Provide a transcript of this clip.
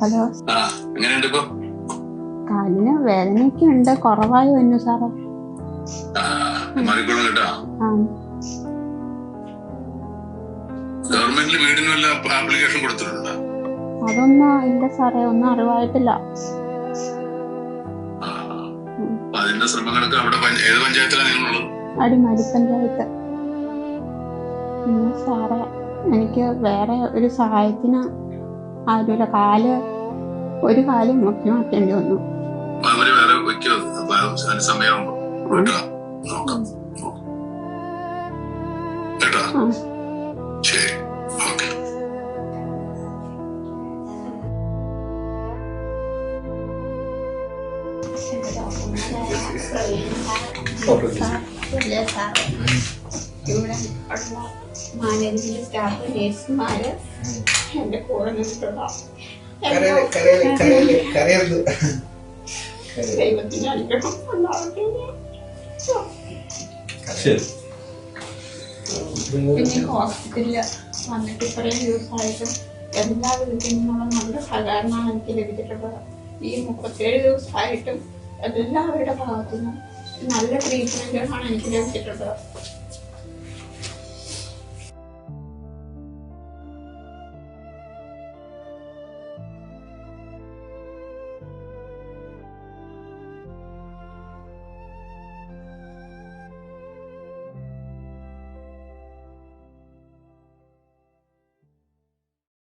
Hello, എങ്ങനെയുണ്ട് ഇപ്പൊ? കാലിന് വേദനയൊക്കെ ഉണ്ട്, കുറവായി വന്നു സാറേ. മാറിക്കോളും കേട്ടോ. ഗവൺമെന്റിൽ വീടിന് വല്ല ആപ്ലിക്കേഷൻ കൊടുത്തിട്ടുണ്ടോ? അതൊന്നും ഇല്ല സാറേ, ഒന്നും അറിവായിട്ടില്ല. അതിന്റെ ശ്രമങ്ങളൊക്കെ അവിടെ ഏത് പഞ്ചായത്തിലാണ് നിങ്ങളുള്ളത്? അടിമാലി പഞ്ചായത്ത്. സാറേ, എനിക്ക് വേറെ ഒരു സഹായത്തിന് ആരുമില്ല. ഒരു കാല് മുക്കി മാറ്റേണ്ടി വന്നു. അവര് വേറെ വെക്കോ? സമയമാകുമ്പോ നോക്കാം കേട്ടോ. ശരി, ഓക്കെ. ഇവിടെ ഉള്ള മാനേജ്മെന്റ് സ്റ്റാഫ്, നേഴ്സുമാര് എന്റെ കൂടെ നിന്നിട്ടുള്ള ദൈവത്തിന് അനുഗ്രഹം ഉണ്ടാവട്ടെ. പിന്നെ ഹോസ്പിറ്റലില് വന്നിട്ട് ഇത്രയും ദിവസമായിട്ടും എല്ലാ വിധത്തിൽ നിന്നുള്ള നല്ല സഹകരണമാണ് എനിക്ക് ലഭിച്ചിട്ടുള്ളത്. ഈ 37 ദിവസമായിട്ടും എല്ലാവരുടെ ഭാഗത്തുനിന്നും നല്ല ട്രീറ്റ്മെന്റുകളാണ് എനിക്ക് ലഭിച്ചിട്ടുള്ളത്.